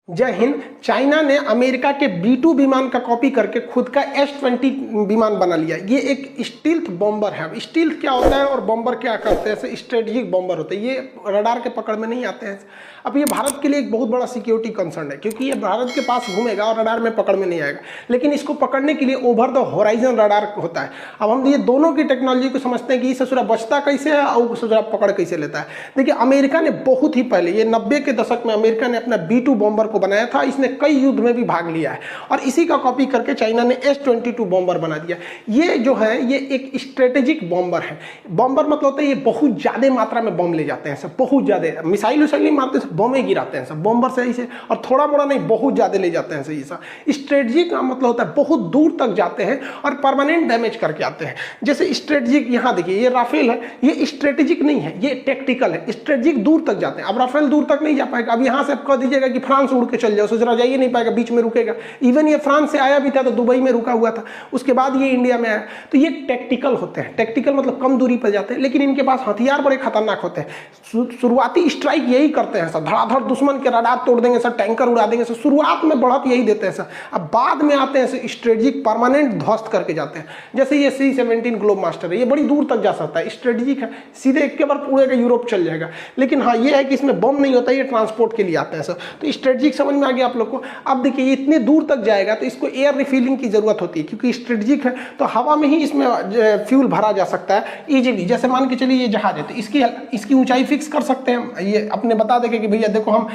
जय हिंद। चाइना ने अमेरिका के B-2 विमान का कॉपी करके खुद का S-20 विमान बना लिया। ये एक स्टील्थ बॉम्बर है। स्टील्थ क्या होता है और बॉम्बर क्या करते हैं? ऐसे स्ट्रेटेजिक बॉम्बर होते हैं। ये रडार के पकड़ में नहीं आते हैं। अब ये भारत के लिए एक बहुत बड़ा सिक्योरिटी कंसर्न है, क्योंकि ये भारत के पास घूमेगा और रडार में पकड़ में नहीं आएगा। लेकिन इसको पकड़ने के लिए ओवर द होराइजन रडार होता है। अब हम ये दोनों की टेक्नोलॉजी को समझते हैं कि ये ससुरा बचता कैसे है और ससुरा पकड़ कैसे लेता है। देखिए, अमेरिका ने बहुत ही पहले, ये 90 के दशक में अमेरिका ने अपना B-2 बॉम्बर को बनाया था। इसने कई युद्ध में भी भाग लिया है और इसी का कॉपी करके चाइना ने S-22 बॉम्बर बना दिया। ये जो है ये एक स्ट्रेटेजिक बॉम्बर है। बॉम्बर मतलब होता है ये बहुत ज्यादा मात्रा में बम ले जाते हैं सब, बहुत ज्यादा। मिसाइल उसाइल नहीं मारते, सब बम ही गिराते हैं सब। बॉम्बर से ऐसे और थोड़ा मोड़ा नहीं, बहुत ज्यादा ले जाते हैं सही सा। स्ट्रेटेजिक का मतलब होता है बहुत दूर तक जाते हैं और परमानेंट डैमेज करके आते हैं। जैसे स्ट्रेटेजिक, यहाँ देखिए ये राफेल है, ये स्ट्रेटेजिक नहीं है, ये टेक्टिकल है। स्ट्रेटेजिक दूर तक जाते हैं। अब राफेल दूर तक नहीं जा पाएगा। अब यहाँ से आप कह दीजिएगा कि फ्रांस उड़ के चल जाओ, सोच रहा जाइए नहीं पाएगा, बीच में रुकेगा। इवन ये फ्रांस से आया भी था तो दुबई में रुका हुआ था, उसके बाद ये इंडिया में आया। तो ये टेक्टिकल होते हैं। टेक्टिकल मतलब कम दूरी पर जाते हैं, लेकिन इनके पास हथियार बड़े खतरनाक होते हैं। शुरुआती स्ट्राइक यही करते हैं सर, धड़ाधड़ दुश्मन के रडार तोड़ देंगे सर, टैंकर उड़ा देंगे सर। शुरुआत में बढ़त यही देते हैं सर। अब बाद में आते हैं सर स्ट्रेटेजिक, परमानेंट ध्वस्त करके जाते हैं। जैसे ये C-17 ग्लोब मास्टर है, ये बड़ी दूर तक जा सकता है, स्ट्रेटेजिक है, सीधे एक के बार पूरे का यूरोप चल जाएगा। लेकिन हाँ ये है कि इसमें बम नहीं होता, ये ट्रांसपोर्ट के लिए आते हैं सर। तो स्ट्रेटेजिक समझ में आ गया आप लोग को। अब देखिए ये इतने दूर तक जाएगा तो इसको एयर रिफिलिंग की जरूरत होती है, क्योंकि स्ट्रेटेजिक है तो हवा में ही इसमें फ्यूल भरा जा सकता है इजीली। जैसे मान के चलिए ये जहाज है तो इसकी ऊंचाई फिक्स कर सकते हैं। ये अपने बता देंगे कि भैया देखो हम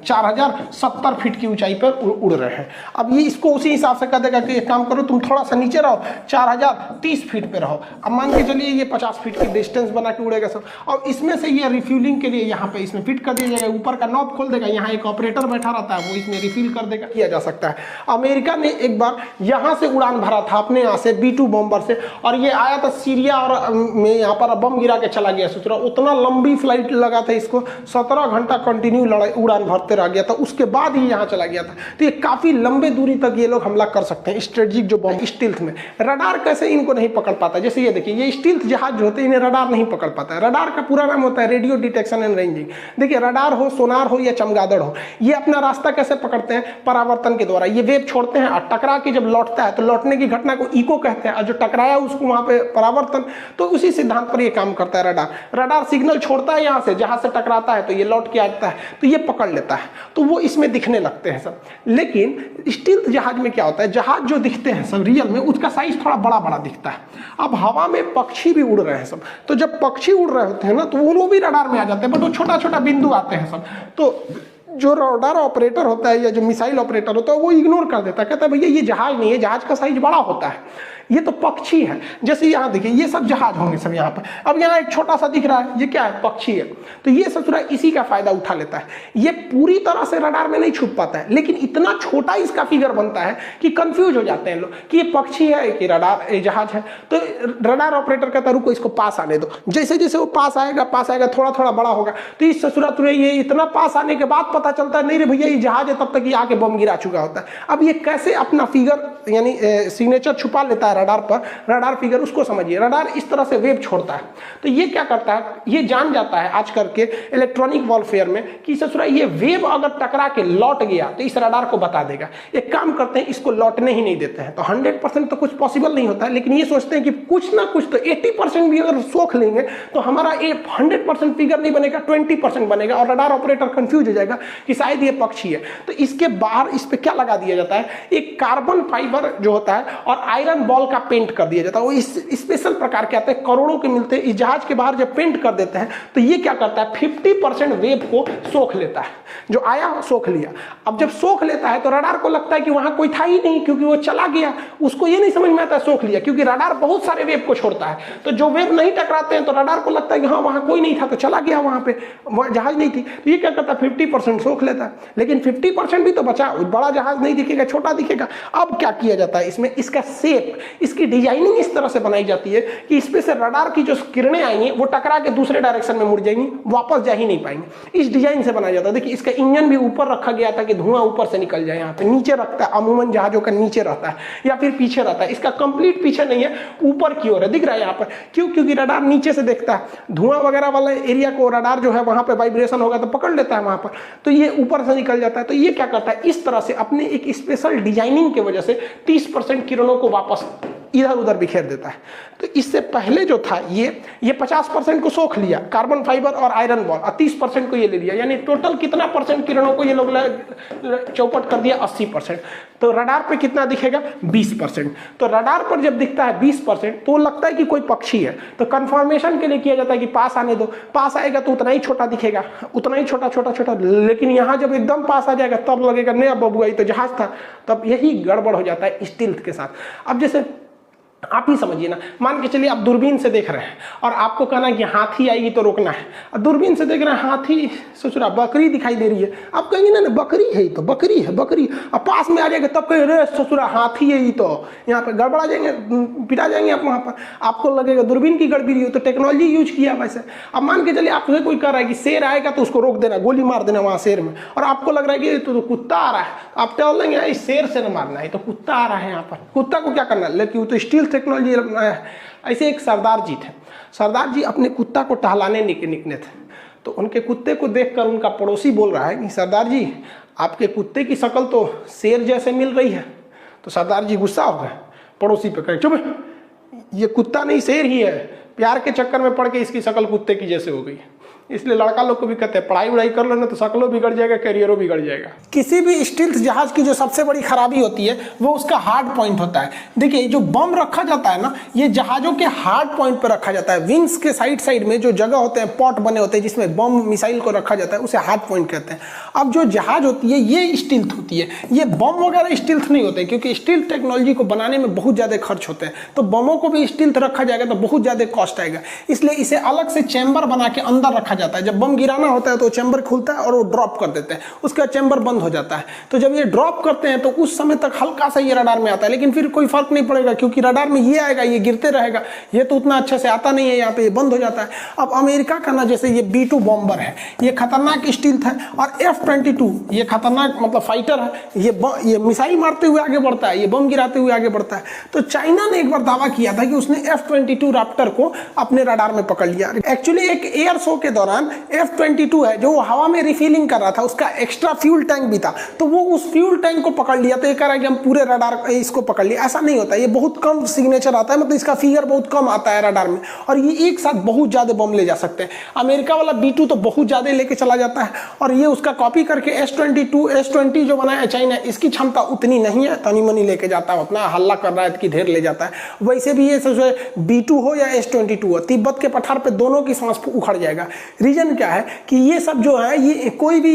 4070 फीट की ऊंचाई पर उड़ रहे हैं। अब ये इसको उसी हिसाब से कह देगा कि एक काम करो तुम थोड़ा सा नीचे रहो, 4030 फीट पे रहो। अब मान के चलिए ये 50 फीट की डिस्टेंस बना के उड़ेगा सब। और इसमें से ये रिफ्यूलिंग के लिए यहाँ पे इसमें फिट कर दिया जाएगा। ऊपर का नॉब खोल देगा, यहाँ एक ऑपरेटर बैठा रहता है, वो इसमें रिफिल कर देगा, किया जा सकता है। अमेरिका ने एक बार यहाँ से उड़ान भरा था अपने यहाँ से B-2 बॉम्बर से, और ये आया था सीरिया और में यहाँ पर बम गिरा के चला गया। सोच रहा उतना लंबी फ्लाइट लगा था इसको, 17 घंटा कंटिन्यू उड़ान भरते रह गया था, उसके बाद ही यहाँ चला गया था। तो ये काफी लंबे दूरी तक ये लोग हमला कर सकते हैं स्ट्रेटेजिक जो बम। स्टील्थ में रडार कैसे इनको नहीं पकड़ पाता? जैसे ये देखिए ये स्टील्थ जहाज जो होते हैं इन्हें रडार नहीं पकड़ पाता है। रडार का पूरा नाम होता है रेडियो डिटेक्शन एंड रेंजिंग। देखिए रडार हो, सोनार हो या चमगादड़ हो, ये अपना रास्ता कैसे पकड़ते हैं? परावर्तन के द्वारा। ये वेव छोड़ते हैं और टकरा के जब लौटता है तो लौटने की घटना को इको कहते हैं, और जो टकराया उसको वहां पे परावर्तन। तो उसी सिद्धांत पर ये काम करता है रडार। रडार सिग्नल छोड़ता है यहाँ से, जहां से टकराता है तो ये लौट के आता है, तो ये पकड़ लेता है, तो वो इसमें दिखने लगते हैं सब। लेकिन स्टील्थ जहाज में क्या होता है? जहाज जो दिखते हैं सब रियल में, उसका साइज थोड़ा बड़ा बड़ा दिखता है। अब हवा में पक्षी भी उड़ रहे हैं सब, तो जब पक्षी उड़ रहे होते हैं ना तो वो लोग भी रडार में आ जाते हैं, बट वो छोटा छोटा बिंदु आते हैं सब। तो जो रडार ऑपरेटर होता है या जो मिसाइल ऑपरेटर होता है वो इग्नोर कर देता है, कहता है भैया ये जहाज नहीं है, जहाज का साइज बड़ा होता है, ये तो पक्षी है। जैसे यहाँ देखिए ये सब जहाज होंगे सब यहाँ पर। अब यहाँ एक छोटा सा दिख रहा है, ये क्या है? पक्षी है। तो ये ससुरा इसी का फायदा उठा लेता है। ये पूरी तरह से रडार में नहीं छुप पाता है, लेकिन इतना छोटा इसका फिगर बनता है कि कंफ्यूज हो जाते हैं लोग कि ये पक्षी है कि रडार जहाज है। तो रडार ऑपरेटर कहता है रुको इसको पास आने दो। जैसे जैसे वो पास आएगा थोड़ा थोड़ा बड़ा होगा। तो इस ससुरा तुरंत ये इतना पास आने के बाद पता चलता है नहीं रे भैया ये जहाज है, तब तक ये आके बम गिरा चुका होता है। अब ये कैसे अपना फिगर यानी सिग्नेचर छुपा लेता है रडार पर? रडार फिगर उसको समझिए। रडार इस तरह से वेव छोड़ता है, तो ये क्या करता है? ये जान जाता है आज करके इलेक्ट्रॉनिक वॉरफेयर में कि ससुरा ये वेव अगर टकरा के लौट गया तो इस रडार को बता देगा। एक काम करते हैं, इसको लौटने ही नहीं देते हैं। तो 100% तो कुछ पॉसिबल नहीं होता है, लेकिन ये सोचते हैं कि कुछ ना कुछ तो 80% भी अगर सोख लेंगे तो हमारा 100% फिगर नहीं बनेगा, 20% बनेगा, और रडार ऑपरेटर कंफ्यूज हो जाएगा कि शायद ये पक्षी है। तो इसके बाहर इस पे क्या लगा दिया जाता है? एक कार्बन फाइबर जो होता है और आयरन बॉल का पेंट कर दिया जाता है। वो इस स्पेशल प्रकार के आते हैं, करोड़ों के मिलते हैं। इस जहाज के बाहर जब पेंट कर देते हैं तो ये क्या करता है? 50% वेव को सोख लेता है। जो आया सोख लिया। अब जब सोख लेता है तो रडार को लगता है कि वहां कोई था ही नहीं, क्योंकि वो चला गया। उसको ये नहीं समझ में आता सोख लिया, क्योंकि रडार बहुत सारे वेव को छोड़ता है। तो जो वेव नहीं टकराते हैं तो रडार को लगता है कि हाँ वहां कोई नहीं था, तो चला गया, वहां पे जहाज नहीं थी। तो ये क्या करता है? 50% सोख लेता है। लेकिन 50% भी तो बचा, बड़ा जहाज नहीं दिखेगा, छोटा दिखेगा। अब क्या किया जाता है इसमें? इसका शेप, इसकी डिजाइनिंग इस तरह से बनाई जाती है कि इसमें से रडार की जो किरणें आएंगी वो टकरा के दूसरे डायरेक्शन में मुड़ जाएंगी, वापस जा ही नहीं पाएंगे। इस डिजाइन से बनाया जाता है। देखिए इसका इंजन भी ऊपर रखा गया था कि धुआं ऊपर से निकल जाए। यहाँ पे नीचे रखता है, अमूमन जहाजों का नीचे रहता है या फिर पीछे रहता है। इसका कंप्लीट पीछे नहीं है, ऊपर की ओर है, दिख रहा है यहाँ पर। क्यों? क्योंकि रडार नीचे से देखता है। धुआं वगैरह वाला एरिया को रडार जो है वहां पे वाइब्रेशन होगा तो पकड़ लेता है वहां पर। तो ये ऊपर से निकल जाता है। तो ये क्या करता है, इस तरह से अपने एक स्पेशल डिजाइनिंग की वजह से 30% किरणों को वापस इधर उधर बिखेर देता है। तो इससे पहले जो था ये 50% को सोख लिया, कार्बन फाइबर और आयरन बॉल, और 30% को ये ले लिया, यानी टोटल कितना परसेंट किरणों को ये लोग चौपट कर दिया, 80%। तो रडार पे कितना दिखेगा, 20%। तो रडार पर जब दिखता है 20% तो लगता है कि कोई पक्षी है। तो कंफर्मेशन के लिए किया जाता है कि पास आने दो, पास आएगा तो उतना ही छोटा दिखेगा, उतना ही छोटा छोटा छोटा, लेकिन यहाँ जब एकदम पास आ जाएगा तब लगेगा नया बबुआ, तो जहाज था। तब यही गड़बड़ हो जाता है स्टील्थ के साथ। अब जैसे आप ही समझिए ना, मान के चलिए आप दूरबीन से देख रहे हैं और आपको कहना है कि हाथी आएगी तो रोकना है। अब दूरबीन से देख रहे हैं हाथी, सोच रहा बकरी दिखाई दे रही है, आप कहेंगे ना बकरी है तो बकरी है बकरी, अब पास में आ जाएगा तब कहेंगे रे ससुरा हाथी है, तो यहाँ पे गड़बड़ा जाएंगे, पिटा जाएंगे आप वहाँ पर, आपको लगेगा दूरबीन की गड़बड़ी हो। तो टेक्नोलॉजी यूज किया वैसे। अब मान के चलिए आपसे कोई कह रहा है कि शेर आएगा तो उसको रोक देना, गोली मार देना वहाँ शेर में, और आपको लग रहा है कि तो कुत्ता आ रहा है, आप टहल लेंगे इस शेर से न मारना है, तो कुत्ता आ रहा है यहाँ पर, कुत्ता को क्या करना है, लेकिन वो तो स्टील टेक्नोलॉजी। ऐसे एक सरदार जी थे, सरदार जी अपने कुत्ता को टहलाने निकले थे। तो उनके कुत्ते को देखकर उनका पड़ोसी बोल रहा है कि सरदार जी आपके कुत्ते की शक्ल तो शेर जैसे मिल रही है। तो सरदार जी गुस्सा हो गए, पड़ोसी पे कहे चुप, ये कुत्ता नहीं शेर ही है, प्यार के चक्कर में पड़ के इसकी शक्ल कुत्ते की जैसे हो गई। इसलिए लड़का लोग को भी कहते हैं पढ़ाई वढ़ाई कर लो ना तो शक्लों बिगड़ जाएगा, करियरों बिगड़ जाएगा। किसी भी स्टील्थ जहाज की जो सबसे बड़ी खराबी होती है वो उसका हार्ड पॉइंट होता है। देखिए जो बम रखा जाता है ना, ये जहाजों के हार्ड पॉइंट पर रखा जाता है। विंग्स के साइड साइड में जो जगह होते हैं, पॉट बने होते हैं जिसमें बम मिसाइल को रखा जाता है, उसे हार्ड पॉइंट कहते हैं। अब जो जहाज होती है ये स्टील्थ होती है, ये बम वगैरह स्टील्थ नहीं होते, क्योंकि स्टील्थ टेक्नोलॉजी को बनाने में बहुत ज़्यादा खर्च होते हैं। तो बमों को भी स्टील्थ रखा जाएगा तो बहुत ज़्यादा कॉस्ट आएगा, इसलिए इसे अलग से चैम्बर बना के अंदर रखा जाता है। जब बम गिराना होता है तो चैम्बर खुलता है और वो ड्रॉप कर देते हैं, उसका चैम्बर बंद हो जाता है। तो जब ये ड्रॉप करते हैं तो उस समय तक हल्का सा ये रडार में आता है, लेकिन फिर कोई फर्क नहीं पड़ेगा क्योंकि रडार में ये आएगा, ये गिरते रहेगा, ये तो उतना अच्छे से आता नहीं है, यहाँ पे ये बंद हो जाता है। अब अमेरिका का ना जैसे ये B2 बॉम्बर है, ये खतरनाक स्टील्थ है, और F-22 ये खतरनाक मतलब फाइटर है, ये मिसाइल मारते हुए आगे बढ़ता है, ये बम गिराते हुए आगे बढ़ता है। तो चाइना ने एक बार दावा किया था कि उसने F-22 रैप्टर को अपने रडार में पकड़ लिया। एक्चुअली एक एयर शो के दौरान F-22 है जो हवा में रिफिलिंग कर रहा था, उसका एक्स्ट्रा फ्यूल टैंक भी था, तो वो उस फ्यूल टैंक को पकड़ लिया। तो ये कह रहा है कि हम पूरे रडार इसको पकड़ लिया, ऐसा नहीं होता, ये बहुत कम सिग्नेचर आता है, मतलब इसका फिगर बहुत कम आता है रडार में, और ये एक साथ बहुत ज्यादा बम ले जा सकते हैं। अमेरिका वाला B2 तो बहुत ज्यादा लेके चला जाता है, और ये उसका कॉपी करके S-20 जो बनाया है चाइना, इसकी क्षमता उतनी नहीं है, तनी मनी लेके जाता है, उतना हल्ला कर रहा है कि ढेर ले जाता है। वैसे भी ये B2 हो या S-22 हो, तिब्बत के पठार पे दोनों की सांस उखड़ जाएगा। रीजन क्या है कि ये सब जो है, ये कोई भी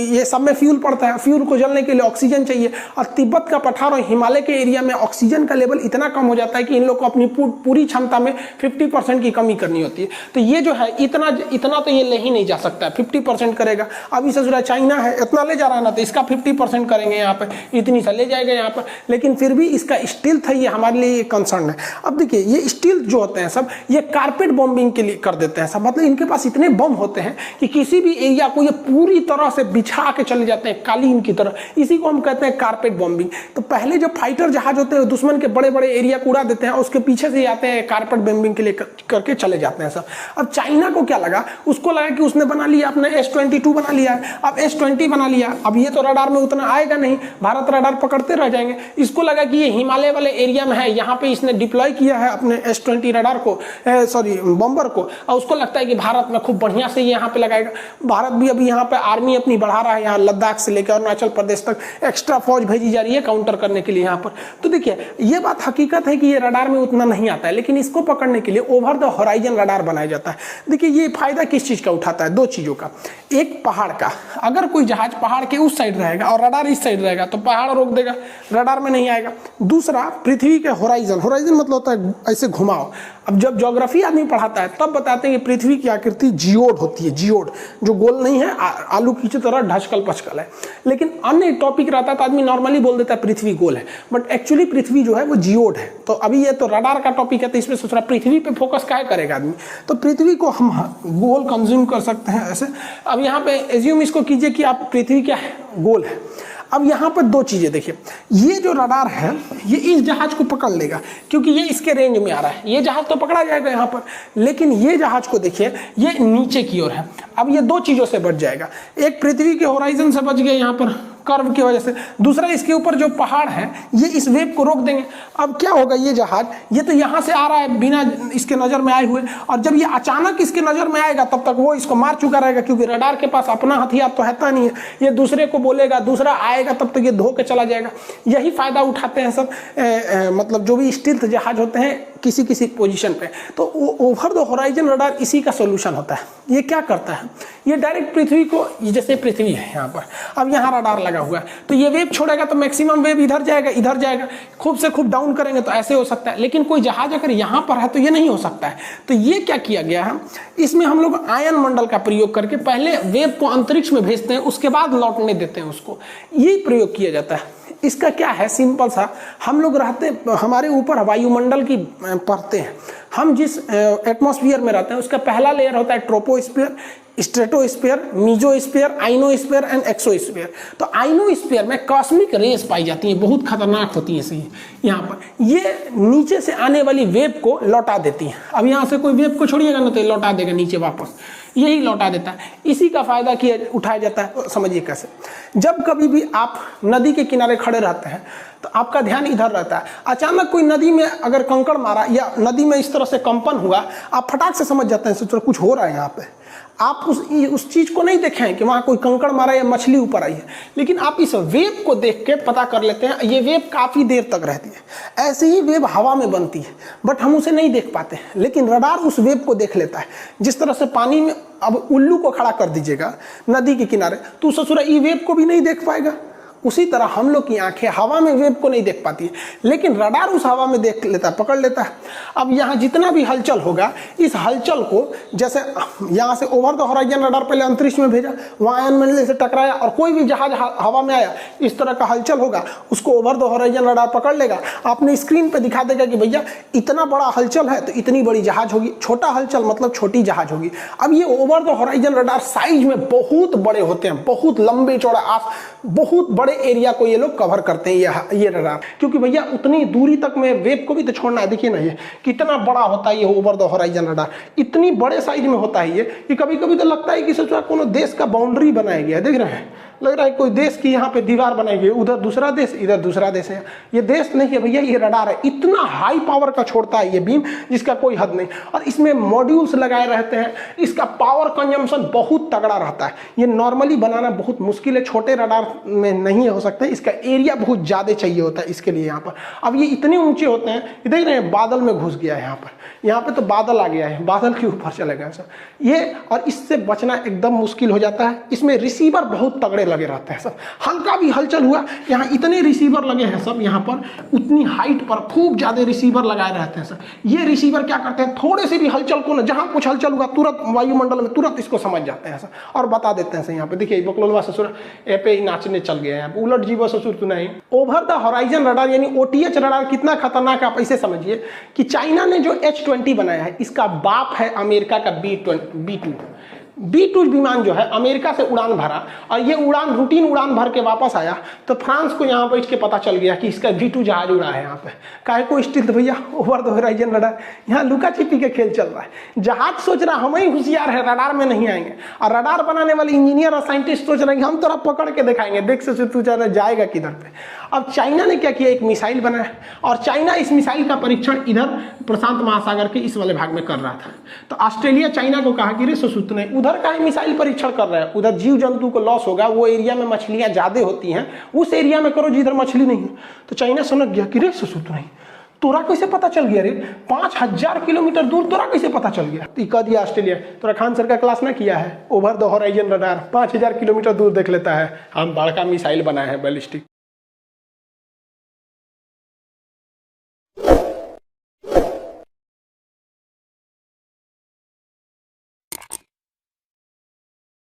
ये सब में फ्यूल पड़ता है, फ्यूल को जलने के लिए ऑक्सीजन चाहिए, और तिब्बत का पठार और हिमालय के एरिया में ऑक्सीजन का लेवल इतना कम हो जाता है कि इन लोग को अपनी पूरी क्षमता में 50% की कमी करनी होती है। तो ये जो है इतना तो ये ले ही नहीं जा सकता, 50% करेगा। अभी से चाइना है इतना ले जा रहा है ना, तो इसका 50% करेंगे यहाँ पे, इतनी सा ले जाएगा यहाँ पर, लेकिन फिर भी इसका स्टील्थ है, ये हमारे लिए कंसर्न है। अब देखिए ये स्टील्थ जो होते हैं सब, ये कारपेट बॉम्बिंग के लिए कर देते हैं सब, मतलब इनके पास इतने बम होते हैं कि किसी भी एरिया को ये पूरी तरह से बिछा के चले जाते हैं, कालीन की तरह। इसी को हम कहते हैं कारपेट बॉम्बिंग। तो पहले जो फाइटर जहाज होते हैं दुश्मन के बड़े बड़े एरिया को उड़ा देते हैं, उसके पीछे से आते हैं कारपेट बॉम्बिंग के लिए करके चले जाते हैं सब। अब चाइना को क्या लगा, उसको लगा कि उसने बना लिया, अपने S-22 बना लिया है, अब S-20 बना लिया, अब ये तो रडार में उतना आएगा नहीं, भारत रडार पकड़ते रह जाएंगे। इसको लगा कि ये हिमालय वाले एरिया में है, यहाँ पे इसने डिप्लॉय किया है अपने S-20 रडार को, बॉम्बर को, और उसको लगता है कि भारत में खूब बढ़िया से यहाँ पे लगाएगा। भारत भी अभी यहाँ पे आर्मी अपनी बढ़ा रहा है, यहाँ लद्दाख से लेकर अरुणाचल प्रदेश तक एक्स्ट्रा फौज भेजी जा रही है काउंटर करने के लिए यहाँ पर। तो देखिए ये बात हकीकत है कि ये रडार में उतना नहीं आता है, लेकिन इसको पकड़ने के लिए ओवर द होराइजन रडार बनाया जाता है। देखिए ये फायदा किस चीज का उठाता है, दो चीजों का। एक पहाड़ का, अगर कोई जहाज पहाड़ के उस साइड रहेगा और रडार इस साइड रहेगा तो पहाड़ रोक देगा, रडार में नहीं आएगा। दूसरा पृथ्वी के होराइजन मतलब होता है ऐसे घुमाव। अब जब ज्योग्राफी आदमी पढ़ाता है तब बताते हैं कि पृथ्वी की आकृति जियोड होती है, जियोड जो गोल नहीं है, आलू की तरह ढचकल पचकल है। लेकिन अन्य टॉपिक रहता है तो आदमी नॉर्मली बोल देता है पृथ्वी गोल है, बट एक्चुअली पृथ्वी जो है वो जियोड है। तो अभी ये तो रडार का टॉपिक है तो इसमें सोच रहा पृथ्वी पे फोकस काहे करेगा आदमी, तो पृथ्वी को हम गोल कंज्यूम कर सकते हैं ऐसे। अब यहाँ पे एज्यूम इसको कीजिए कि आप पृथ्वी क्या है, गोल है। अब यहाँ पर दो चीज़ें देखिए, ये जो रडार है ये इस जहाज को पकड़ लेगा क्योंकि ये इसके रेंज में आ रहा है, ये जहाज तो पकड़ा जाएगा यहाँ पर, लेकिन ये जहाज को देखिए ये नीचे की ओर है। अब ये दो चीज़ों से बच जाएगा, एक पृथ्वी के होराइजन से बच गया यहाँ पर कर्व की वजह से, दूसरा इसके ऊपर जो पहाड़ है ये इस वेव को रोक देंगे। अब क्या होगा, ये जहाज ये तो यहाँ से आ रहा है बिना इसके नज़र में आए हुए, और जब ये अचानक इसके नज़र में आएगा तब तक वो इसको मार चुका रहेगा क्योंकि रडार के पास अपना हथियार तो रहता नहीं है। ये दूसरे को बोलेगा, दूसरा आएगा, तब तक ये धो के चला जाएगा। यही फायदा उठाते हैं सब मतलब जो भी स्टील्थ जहाज होते हैं किसी किसी पोजीशन पे। तो ओवर द होराइजन रडार इसी का सोल्यूशन होता है। ये क्या करता है, ये डायरेक्ट पृथ्वी को, जैसे पृथ्वी है यहाँ पर, अब यहाँ रडार लगा हुआ है तो ये वेव छोड़ेगा तो मैक्सिमम वेव इधर जाएगा, इधर जाएगा। खूब से खूब डाउन करेंगे तो ऐसे हो सकता है, लेकिन कोई जहाज अगर यहाँ पर है तो ये नहीं हो सकता है। तो ये क्या किया गया है, इसमें हम लोग आयन मंडल का प्रयोग करके पहले वेव को अंतरिक्ष में भेजते हैं, उसके बाद लौटने देते हैं उसको, यही प्रयोग किया जाता है। इसका क्या है, सिंपल सा, हम लोग रहते, हमारे ऊपर वायुमंडल की परतें हैं। हम जिस एटमॉस्फेयर में रहते हैं उसका पहला लेयर होता है troposphere, stratosphere, mesosphere, ionosphere and exosphere. तो आइनोस्फीयर में कॉस्मिक रेस पाई जाती हैं, बहुत खतरनाक होती हैं यहाँ पर। ये नीचे से आने वाली वेव को लौटा देती हैं। अब यहाँ से कोई वेव को छोड़िएगा ना तो ये लौटा देगा नीचे वापस, यही लौटा देता है। इसी का फायदा किया उठाया जाता है। तो समझिए कैसे, जब कभी भी आप नदी के किनारे खड़े रहते हैं तो आपका ध्यान इधर रहता है। अचानक कोई नदी में अगर कंकड़ मारा या नदी में इस तरह से कंपन हुआ, आप फटाक से समझ जाते हैं सोचो कुछ हो रहा है यहाँ पे। आप उस चीज को नहीं देखें कि वहाँ कोई कंकड़ मारा या मछली ऊपर आई है, लेकिन आप इस वेव को देख के पता कर लेते हैं। ये वेव काफ़ी देर तक रहती है। ऐसे ही वेव हवा में बनती है बट हम उसे नहीं देख पाते, लेकिन रडार उस वेव को देख लेता है। जिस तरह से पानी में अब उल्लू को खड़ा कर दीजिएगा नदी के किनारे तो ससुरा ई वेव को भी नहीं देख पाएगा। उसी तरह हम लोग की आंखें हवा में वेव को नहीं देख पाती है, लेकिन रडार उस हवा में देख लेता है, पकड़ लेता है। अब यहाँ जितना भी हलचल होगा, इस हलचल को जैसे यहाँ से ओवर द होराइजन रडार पहले अंतरिक्ष में भेजा, वहाँ आयन मंडल से टकराया और कोई भी जहाज हवा में आया, इस तरह का हलचल होगा, उसको ओवर द होराइजन रडार पकड़ लेगा, अपने स्क्रीन पर दिखा देगा कि भैया इतना बड़ा हलचल है तो इतनी बड़ी जहाज होगी, छोटा हलचल मतलब छोटी जहाज होगी। अब ये over the horizon radar size में बहुत बड़े होते हैं, बहुत लंबे चौड़ा, बहुत बड़े एरिया को ये लोग कवर करते हैं ये रडार, क्योंकि भैया उतनी दूरी तक में वेव को भी तो छोड़ना है। देखिए ना ये कितना बड़ा होता है ये ओवर द होराइजन रडार, इतनी बड़े साइज में होता है ये कभी कभी तो लगता है कि सोचो कोनो देश का बाउंड्री बनाया गया है। देख रहे हैं, लग रहा है कोई देश की यहाँ पे दीवार बनाई गई, उधर दूसरा देश, इधर दूसरा देश है। ये देश नहीं है भैया, ये रडार है। इतना हाई पावर का छोड़ता है ये बीम जिसका कोई हद नहीं, और इसमें मॉड्यूल्स लगाए रहते हैं। इसका पावर कंजम्पशन बहुत तगड़ा रहता है। ये नॉर्मली बनाना बहुत मुश्किल है, छोटे रडार में नहीं हो सकते। इसका एरिया बहुत ज़्यादा चाहिए होता है इसके लिए यहाँ पर। अब ये इतने ऊंचे होते हैं, देख रहे हैं बादल में घुस गया है यहाँ पे तो बादल आ गया है, बादल के ऊपर चलेगा सर ये, और इससे बचना एकदम मुश्किल हो जाता है। इसमें रिसीवर बहुत तगड़े लगे रहते हैं सब, हल्का भी हलचल हुआ, यहाँ इतने रिसीवर लगे हैं सब, यहाँ पर उतनी हाइट पर खूब ज्यादा रिसीवर लगाए रहते हैं सब। ये रिसीवर क्या करते हैं, थोड़े से भी हलचल को ना, जहाँ कुछ हलचल हुआ तुरंत वायुमंडल में तुरंत इसको समझ जाते हैं सब और बता देते हैं सर। यहाँ पे देखिए बकलोलवा ससुर ए पे ही नाचने चल गया है, उलट जीव ससुर तू नहीं। ओवर द होराइजन रडार यानी OTH रडार कितना खतरनाक है आप ऐसे समझिए कि चाइना ने जो H-20 बनाया है, इसका बाप है अमेरिका का B-2 विमान जो है अमेरिका से उड़ान भरा, और ये उड़ान रूटीन उड़ान भर के वापस आया तो फ्रांस को यहाँ बैठ के पता चल गया कि इसका B-2 जहाज उड़ा है। यहाँ पे काहे को स्टील्थ भैया ओवर द होराइजन रडार, यहाँ लुका छिपी के खेल चल रहा है। जहाज सोच रहा हम ही होशियार है, रडार में नहीं आएंगे, और रडार बनाने वाले इंजीनियर और साइंटिस्ट सोच रहे हैं हम तोरा पकड़ के दिखाएंगे, देख से तू जाएगा किधर पे। अब चाइना ने क्या किया, एक मिसाइल बनाया, और चाइना इस मिसाइल का परीक्षण इधर प्रशांत महासागर के इस वाले भाग में कर रहा था। तो ऑस्ट्रेलिया चाइना को कहा कि रे सुसुत ने उधर का ही मिसाइल परीक्षण कर रहा है, उधर जीव जंतु को लॉस होगा, वो एरिया में मछलियां ज्यादा होती हैं, उस एरिया में करो जिधर मछली नहीं है। तो चाइना समझ गया कि रे सुसुत नहीं, तोरा कैसे पता चल गया रे, 5000 किलोमीटर दूर तोरा कैसे पता चल गया। तो कह दिया ऑस्ट्रेलिया, तोरा खान सर का क्लास ना किया है, over the horizon radar 5000 kilometre दूर देख लेता है, हम बड़का मिसाइल बनाए हैं बैलिस्टिक।